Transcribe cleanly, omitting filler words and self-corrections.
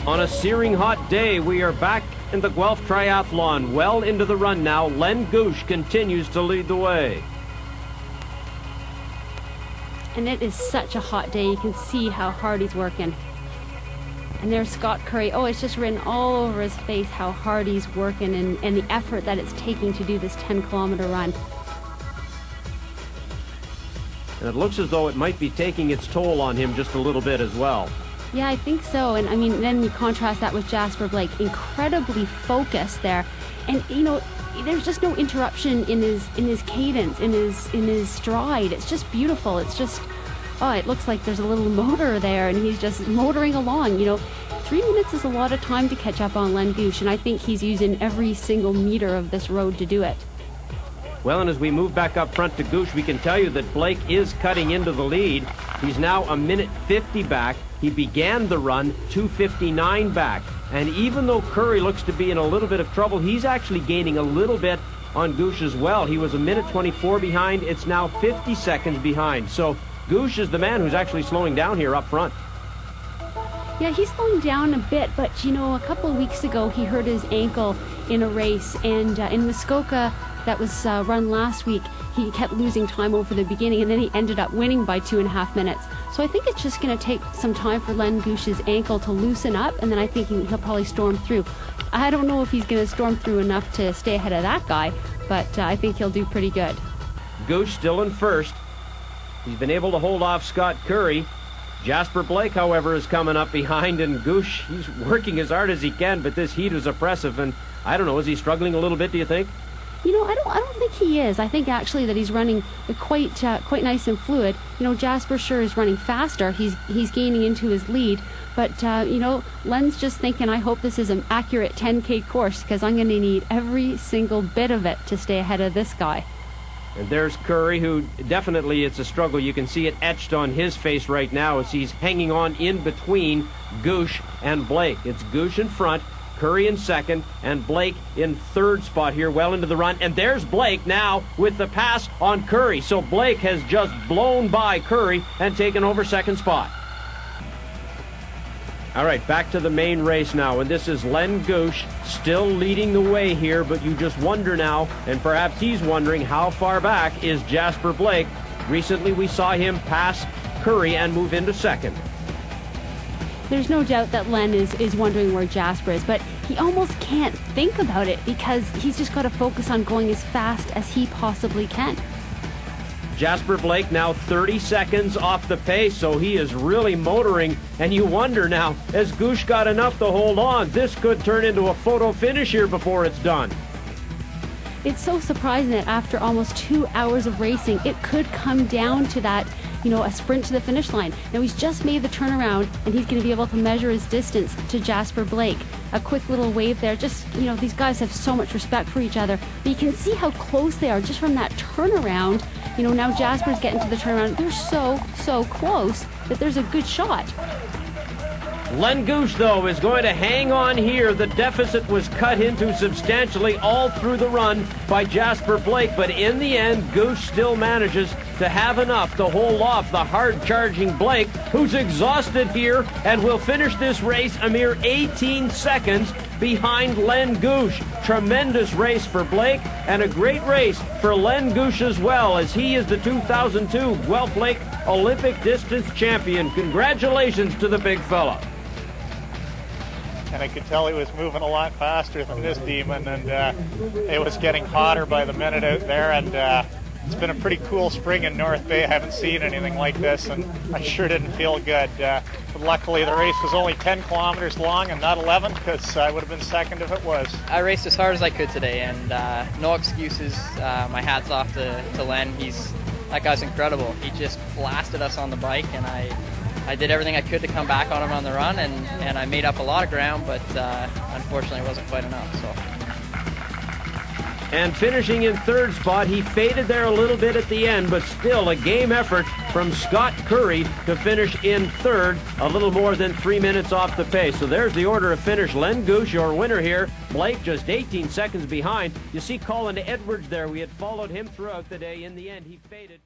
On a searing hot day, we are back in the Guelph Triathlon. Well into the run now. Len Gushe continues to lead the way. And it is such a hot day. You can see how hard he's working. And there's Scott Curry. Oh, it's just written all over his face how hard he's working and the effort that it's taking to do this 10-kilometer run. And it looks as though it might be taking its toll on him just a little bit as well. Yeah, I think so. And I mean, then you contrast that with Jasper Blake, incredibly focused there. And you know, there's just no interruption in his cadence, in his stride. It's just beautiful. It's just, oh, it looks like there's a little motor there, and he's just motoring along. You know, 3 minutes is a lot of time to catch up on Len Gushe, and I think he's using every single meter of this road to do it. Well, and as we move back up front to Gushe, we can tell you that Blake is cutting into the lead. He's now a minute 50 back. He began the run 2:59 back. And even though Curry looks to be in a little bit of trouble, he's actually gaining a little bit on Gushe as well. He was a minute 24 behind. It's now 50 seconds behind. So Gushe is the man who's actually slowing down here up front. Yeah, he's slowing down a bit, but you know, a couple of weeks ago he hurt his ankle in a race, and in Muskoka that was run last week, he kept losing time over the beginning, and then he ended up winning by 2.5 minutes. So I think it's just going to take some time for Len Gushe's ankle to loosen up, and then I think he'll probably storm through. I don't know if he's going to storm through enough to stay ahead of that guy, but I think he'll do pretty good. Gushe still in first. He's been able to hold off Scott Curry. Jasper Blake, however, is coming up behind, and Gushe, he's working as hard as he can, but this heat is oppressive, and I don't know, is he struggling a little bit, do you think? You know, I don't think he is. I think actually that he's running quite nice and fluid. You know, Jasper sure is running faster. He's gaining into his lead, but you know, Len's just thinking, I hope this is an accurate 10K course, because I'm going to need every single bit of it to stay ahead of this guy. And there's Curry, who definitely, it's a struggle. You can see it etched on his face right now as he's hanging on in between Gushe and Blake. It's Gushe in front, Curry in second, and Blake in third spot here, well into the run. And there's Blake now with the pass on Curry. So Blake has just blown by Curry and taken over second spot. All right, back to the main race now, and this is Len Gushe still leading the way here, but you just wonder now, and perhaps he's wondering, how far back is Jasper Blake? Recently we saw him pass Curry and move into second. There's no doubt that Len is wondering where Jasper is, but he almost can't think about it because he's just got to focus on going as fast as he possibly can. Jasper Blake now 30 seconds off the pace, so he is really motoring, and you wonder now, has Gushe got enough to hold on? This could turn into a photo finish here before it's done. It's so surprising that after almost 2 hours of racing, it could come down to that, you know, a sprint to the finish line. Now he's just made the turnaround, and he's going to be able to measure his distance to Jasper Blake. A quick little wave there. Just, you know, these guys have so much respect for each other. But you can see how close they are just from that turnaround. You know, now Jasper's getting to the turnaround. They're so close that there's a good shot. Len Gushe, though, is going to hang on here. The deficit was cut into substantially all through the run by Jasper Blake, but in the end, Gushe still manages to have enough to hold off the hard-charging Blake, who's exhausted here and will finish this race a mere 18 seconds behind Len Gushe. Tremendous race for Blake, and a great race for Len Gushe as well, as he is the 2002 Guelph Lake Olympic distance champion. Congratulations to the big fella. And I could tell he was moving a lot faster than this demon, and it was getting hotter by the minute out there, and it's been a pretty cool spring in North Bay. I haven't seen anything like this, and I sure didn't feel good. But luckily the race was only 10 kilometers long and not 11, because I would have been second if it was. I raced as hard as I could today, and no excuses. My hat's off to Len. That guy's incredible. He just blasted us on the bike, and I did everything I could to come back on him on the run, and I made up a lot of ground, but unfortunately it wasn't quite enough. So. And finishing in third spot, he faded there a little bit at the end, but still a game effort from Scott Curry to finish in third, a little more than 3 minutes off the pace. So there's the order of finish. Len Gushe, your winner here. Blake just 18 seconds behind. You see Colin Edwards there. We had followed him throughout the day. In the end, he faded.